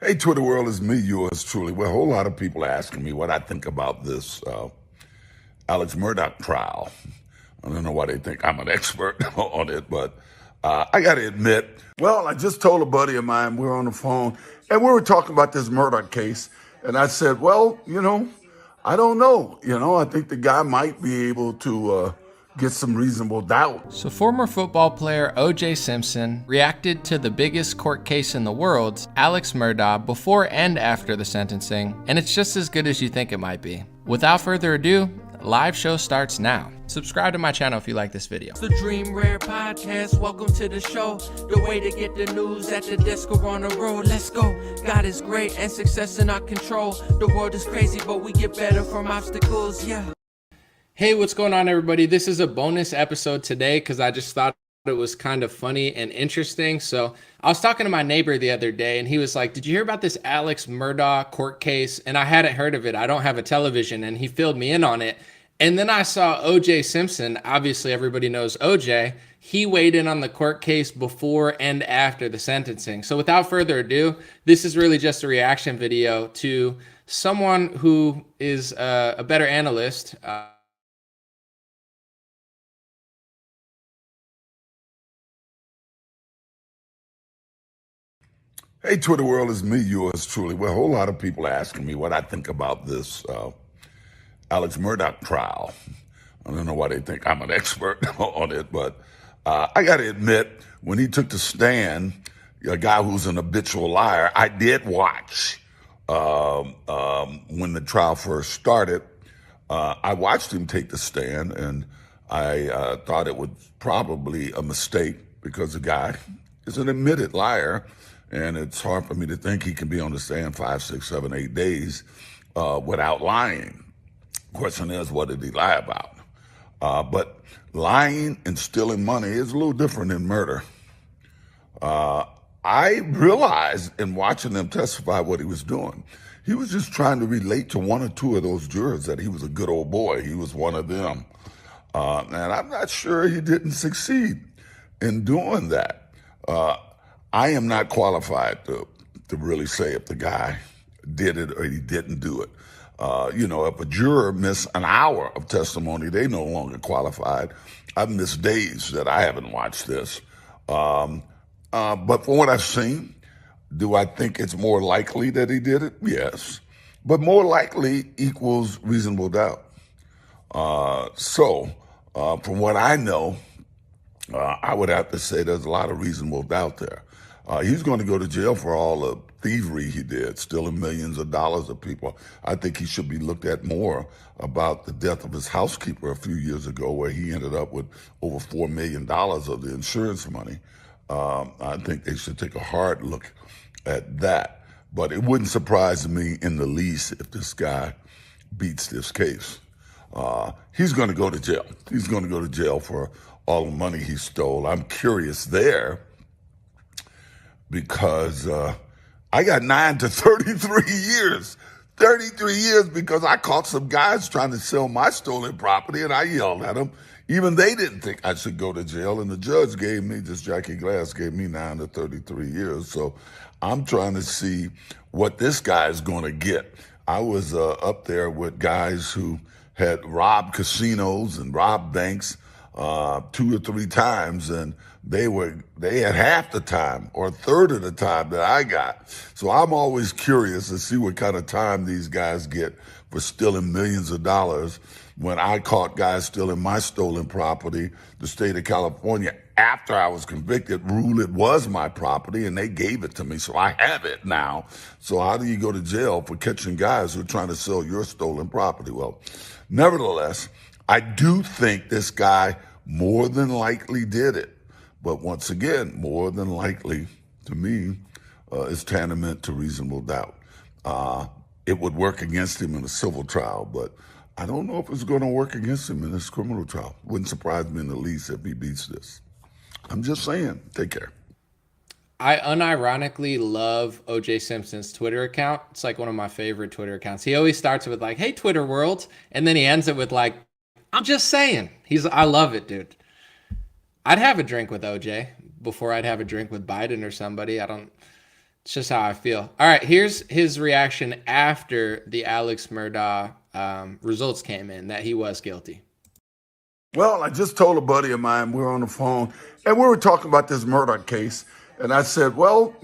Hey, Twitter world, is me, yours truly. Well, a whole lot of people asking me what I think about this Alex Murdaugh trial. I don't know why they think I'm an expert on it, but I got to admit, well, I just told a buddy of mine, we were on the phone, and we were talking about this Murdaugh case, and I said, well, I don't know. I think the guy might be able to get some reasonable doubt. So former football player O.J. Simpson reacted to the biggest court case in the world, Alex Murdaugh, before and after the sentencing, and it's just as good as you think it might be. Without further ado, live show starts now. Subscribe to my channel if you like this video. It's the Dream Rare Podcast. Welcome to the show. The way to get the news at the desk or on the road. Let's go. God is great and success in our control. The world is crazy, but we get better from obstacles. Yeah. Hey, what's going on, everybody? This is a bonus episode today because I just thought it was kind of funny and interesting. So I was talking to my neighbor the other day and he was like, did you hear about this Alex Murdaugh court case? And I hadn't heard of it. I don't have a television, and he filled me in on it. And then I saw O.J. Simpson. Obviously, everybody knows O.J. He weighed in on the court case before and after the sentencing. So without further ado, this is really just a reaction video to someone who is a better analyst. Hey, Twitter world, is me, yours truly. Well, a whole lot of people asking me what I think about this Alex Murdaugh trial. I don't know why they think I'm an expert on it, but I got to admit, when he took the stand, a guy who's an habitual liar, I did watch when the trial first started. I watched him take the stand, and I thought it was probably a mistake because the guy is an admitted liar. And it's hard for me to think he can be on the stand 5, 6, 7, 8 days without lying. Question is, what did he lie about? But lying and stealing money is a little different than murder. I realized in watching them testify what he was doing. He was just trying to relate to one or two of those jurors that he was a good old boy. He was one of them. And I'm not sure he didn't succeed in doing that. I am not qualified to really say if the guy did it or he didn't do it. If a juror missed an hour of testimony, they no longer qualified. I've missed days that I haven't watched this. But from what I've seen, do I think it's more likely that he did it? Yes. But more likely equals reasonable doubt. From what I know, I would have to say there's a lot of reasonable doubt there. He's going to go to jail for all the thievery he did, stealing millions of dollars of people. I think he should be looked at more about the death of his housekeeper a few years ago, where he ended up with over $4 million of the insurance money. I think they should take a hard look at that. But it wouldn't surprise me in the least if this guy beats this case. He's going to go to jail. He's going to go to jail for all the money he stole. I'm curious there, because I got 9 to 33 years. 33 years because I caught some guys trying to sell my stolen property, and I yelled at them. Even they didn't think I should go to jail, and the judge gave me, Jackie Glass gave me 9 to 33 years. So I'm trying to see what this guy is going to get. I was up there with guys who had robbed casinos and robbed banks 2 or 3 times, and they had half the time or a third of the time that I got. So I'm always curious to see what kind of time these guys get for stealing millions of dollars. When I caught guys stealing my stolen property, the state of California, after I was convicted, ruled it was my property, and they gave it to me, so I have it now. So how do you go to jail for catching guys who are trying to sell your stolen property? Well, nevertheless, I do think this guy more than likely did it. But once again, more than likely, to me, is tantamount to reasonable doubt. It would work against him in a civil trial, but I don't know if it's going to work against him in this criminal trial. Wouldn't surprise me in the least if he beats this. I'm just saying, take care. I unironically love O.J. Simpson's Twitter account. It's like one of my favorite Twitter accounts. He always starts with like, hey, Twitter world. And then he ends it with like, I'm just saying. I love it, dude. I'd have a drink with OJ before I'd have a drink with Biden or somebody. It's just how I feel. All right, here's his reaction after the Alex Murdaugh results came in that he was guilty. Well, I just told a buddy of mine, we were on the phone, and we were talking about this murder case. And I said, well,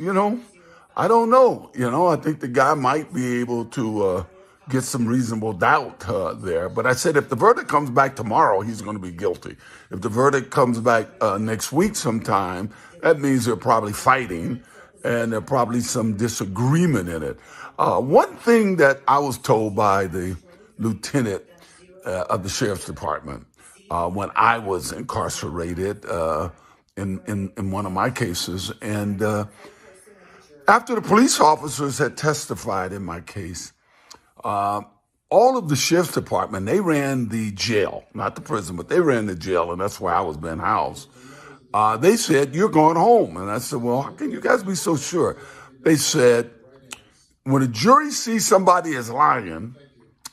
I don't know. I think the guy might be able to get some reasonable doubt there. But I said, if the verdict comes back tomorrow, he's going to be guilty. If the verdict comes back next week sometime, that means they're probably fighting, and there's probably some disagreement in it. One thing that I was told by the lieutenant of the sheriff's department when I was incarcerated in one of my cases, and after the police officers had testified in my case, all of the sheriff's department, they ran the jail, not the prison, but they ran the jail, and that's where I was being housed. They said, you're going home. And I said, well, how can you guys be so sure? They said, when a jury sees somebody is lying,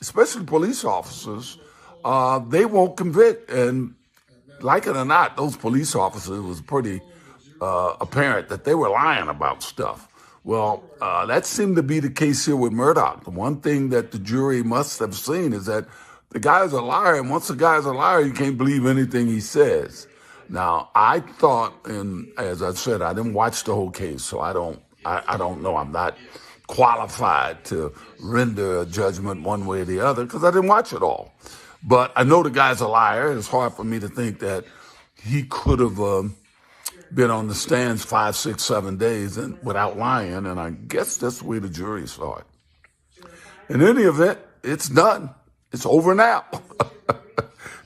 especially police officers, they won't convict. And like it or not, those police officers, it was pretty apparent that they were lying about stuff. Well, that seemed to be the case here with Murdaugh. The one thing that the jury must have seen is that the guy's a liar, and once the guy's a liar, you can't believe anything he says. Now, I thought, and as I said, I didn't watch the whole case, so I don't know. I'm not qualified to render a judgment one way or the other because I didn't watch it all. But I know the guy's a liar. It's hard for me to think that he could have been on the stands 5, 6, 7 days and without lying, and I guess that's the way the jury saw it. In any event, it's done. It's over now.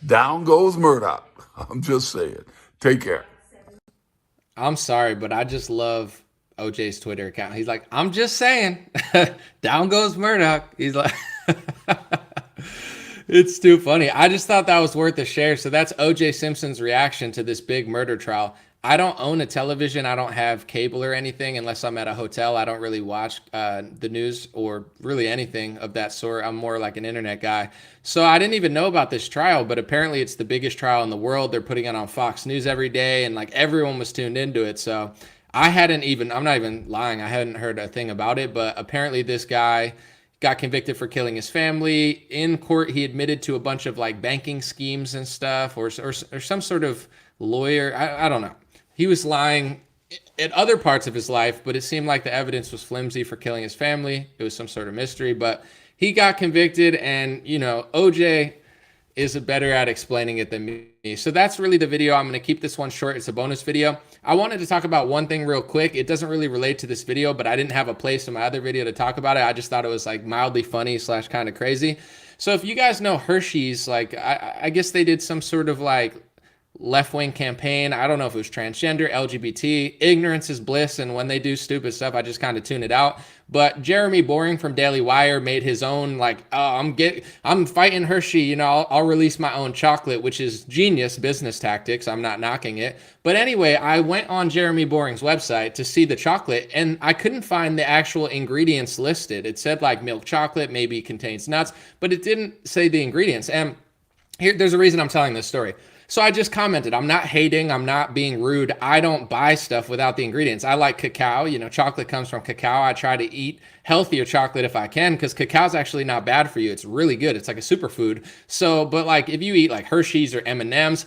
Down goes Murdaugh. I'm just saying. Take care. I'm sorry, but I just love OJ's Twitter account. He's like, I'm just saying, down goes Murdaugh. He's like, it's too funny. I just thought that was worth a share. So that's OJ Simpson's reaction to this big murder trial. I don't own a television. I don't have cable or anything unless I'm at a hotel. I don't really watch the news or really anything of that sort. I'm more like an internet guy. So I didn't even know about this trial, but apparently it's the biggest trial in the world. They're putting it on Fox News every day, and like everyone was tuned into it. So I'm not even lying. I hadn't heard a thing about it, but apparently this guy got convicted for killing his family. In court, he admitted to a bunch of like banking schemes and stuff, or some sort of lawyer. I don't know. He was lying at other parts of his life, but it seemed like the evidence was flimsy for killing his family. It was some sort of mystery, but he got convicted, and OJ is better at explaining it than me. So that's really the video. I'm going to keep this one short. It's a bonus video. I wanted to talk about one thing real quick. It doesn't really relate to this video, but I didn't have a place in my other video to talk about it. I just thought it was like mildly funny / kind of crazy. So if you guys know Hershey's, like I guess they did some sort of like left-wing campaign. I don't know if it was transgender, LGBT, ignorance is bliss, and when they do stupid stuff, I just kind of tune it out. But Jeremy Boring from Daily Wire made his own, like, oh, I'm fighting Hershey, I'll release my own chocolate, which is genius business tactics. I'm not knocking it. But anyway, I went on Jeremy Boring's website to see the chocolate, and I couldn't find the actual ingredients listed. It said like milk chocolate, maybe contains nuts, but it didn't say the ingredients. And there's a reason I'm telling this story. So I just commented, I'm not hating, I'm not being rude. I don't buy stuff without the ingredients. I like cacao, chocolate comes from cacao. I try to eat healthier chocolate if I can, because cacao is actually not bad for you. It's really good. It's like a superfood. So, but like if you eat like Hershey's or M&Ms,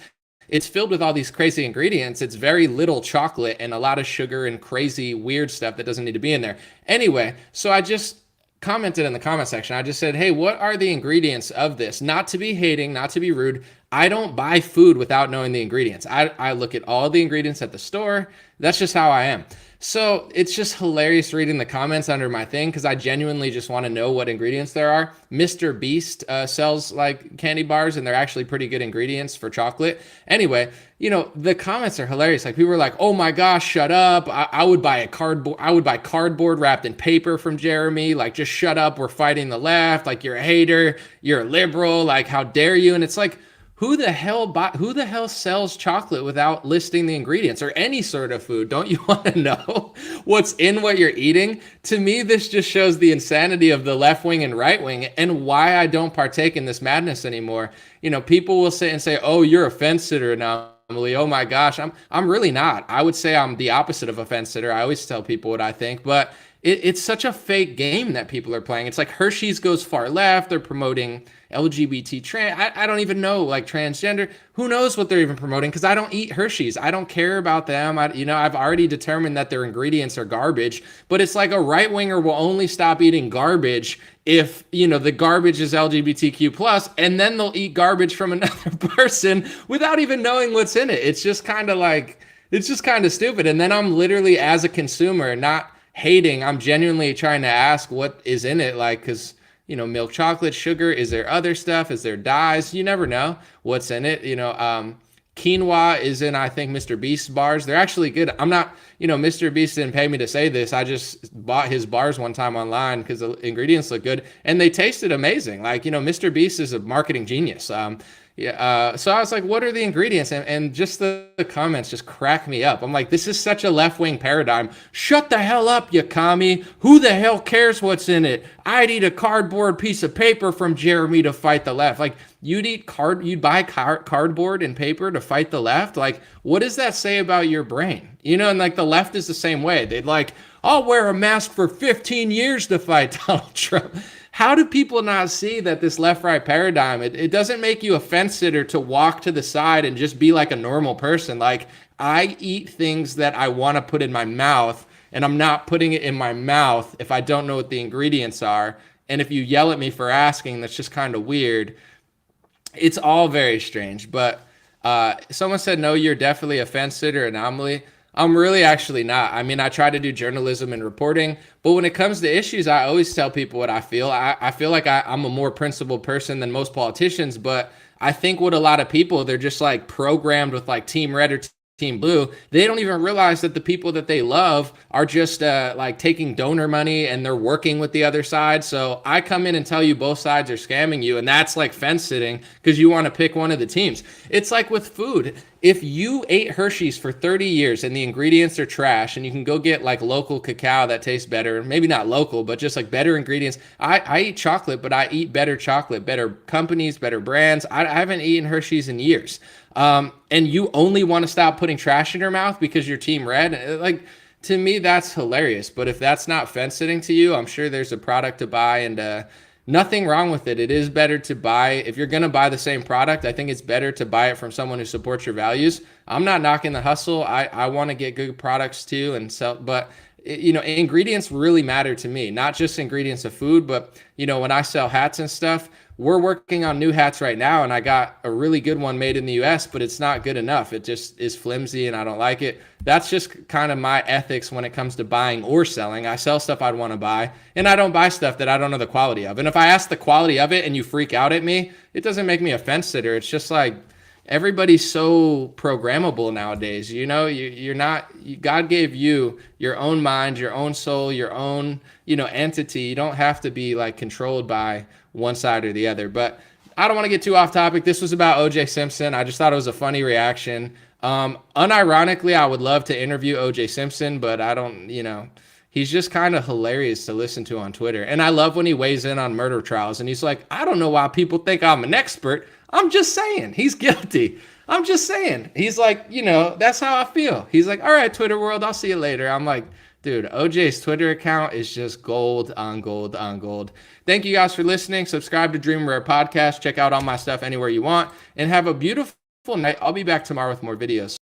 it's filled with all these crazy ingredients. It's very little chocolate and a lot of sugar and crazy weird stuff that doesn't need to be in there. Anyway, so I just commented in the comment section. I just said, hey, what are the ingredients of this? Not to be hating, not to be rude. I don't buy food without knowing the ingredients. I look at all the ingredients at the store. That's just how I am. So it's just hilarious reading the comments under my thing because I genuinely just want to know what ingredients there are. Mr. Beast sells like candy bars, and they're actually pretty good ingredients for chocolate. Anyway, the comments are hilarious. Like people were like, "Oh my gosh, shut up! I would buy cardboard wrapped in paper from Jeremy. Like just shut up. We're fighting the left. Like you're a hater. You're a liberal. Like how dare you?" And it's like, who the hell sells chocolate without listing the ingredients, or any sort of food? Don't you want to know what's in what you're eating? To me, this just shows the insanity of the left wing and right wing and why I don't partake in this madness anymore. People will sit and say, "Oh, you're a fence sitter now, Oh my gosh, I'm really not. I would say I'm the opposite of a fence sitter. I always tell people what I think, but it's such a fake game that people are playing. It's like Hershey's goes far left. They're promoting LGBT I don't even know, like transgender. Who knows what they're even promoting? Because I don't eat Hershey's. I don't care about them. I've already determined that their ingredients are garbage. But it's like a right winger will only stop eating garbage if the garbage is LGBTQ plus, and then they'll eat garbage from another person without even knowing what's in it. It's just kind of stupid. And then I'm literally, as a consumer, not hating, I'm genuinely trying to ask what is in it, like, because milk chocolate, sugar, is there other stuff, is there dyes? You never know what's in it. Quinoa is in, I think, Mr. Beast's bars. They're actually good. I'm not, Mr. Beast didn't pay me to say this. I just bought his bars one time online because the ingredients look good and they tasted amazing. Like, Mr. Beast is a marketing genius. So I was like, what are the ingredients? And just the comments just crack me up. I'm like, this is such a left-wing paradigm. Shut the hell up, you commie. Who the hell cares what's in it? I'd eat a cardboard piece of paper from Jeremy to fight the left. Like, you'd buy cardboard and paper to fight the left? Like, what does that say about your brain? And like the left is the same way. They'd like, I'll wear a mask for 15 years to fight Donald Trump. How do people not see that this left-right paradigm, it doesn't make you a fence sitter to walk to the side and just be like a normal person. Like, I eat things that I want to put in my mouth, and I'm not putting it in my mouth if I don't know what the ingredients are. And if you yell at me for asking, that's just kind of weird. It's all very strange. But someone said, no, you're definitely a fence sitter anomaly. I'm really actually not. I mean, I try to do journalism and reporting, but when it comes to issues, I always tell people what I feel. I feel like I'm a more principled person than most politicians, but I think what a lot of people, they're just like programmed with like Team Red or Team Blue. They don't even realize that the people that they love are just like taking donor money and they're working with the other side. So I come in and tell you both sides are scamming you, and that's like fence sitting because you want to pick one of the teams. It's like with food. If you ate Hershey's for 30 years and the ingredients are trash, and you can go get like local cacao that tastes better, maybe not local, but just like better ingredients. I eat chocolate, but I eat better chocolate, better companies, better brands. I haven't eaten Hershey's in years. And you only want to stop putting trash in your mouth because you're Team Red. Like, to me, that's hilarious. But if that's not fence sitting to you, I'm sure there's a product to buy, and nothing wrong with it. It is better to buy, if you're going to buy the same product, I think it's better to buy it from someone who supports your values. I'm not knocking the hustle. I want to get good products too and sell, but ingredients really matter to me, not just ingredients of food, but when I sell hats and stuff, we're working on new hats right now, and I got a really good one made in the US, but it's not good enough. It just is flimsy and I don't like it. That's just kind of my ethics when it comes to buying or selling. I sell stuff I'd want to buy, and I don't buy stuff that I don't know the quality of. And if I ask the quality of it and you freak out at me, it doesn't make me a fence sitter. It's just like, everybody's so programmable nowadays. You're not, God gave you your own mind, your own soul, your own, entity. You don't have to be like controlled by one side or the other. But I don't want to get too off topic. This was about OJ Simpson. I just thought it was a funny reaction. Unironically, I would love to interview OJ Simpson, but I don't, he's just kind of hilarious to listen to on Twitter. And I love when he weighs in on murder trials and he's like, I don't know why people think I'm an expert. I'm just saying he's guilty. I'm just saying. He's like, that's how I feel. He's like, all right, Twitter world, I'll see you later. I'm like, dude, OJ's Twitter account is just gold on gold on gold. Thank you guys for listening. Subscribe to Dream Rare Podcast. Check out all my stuff anywhere you want. And have a beautiful night. I'll be back tomorrow with more videos.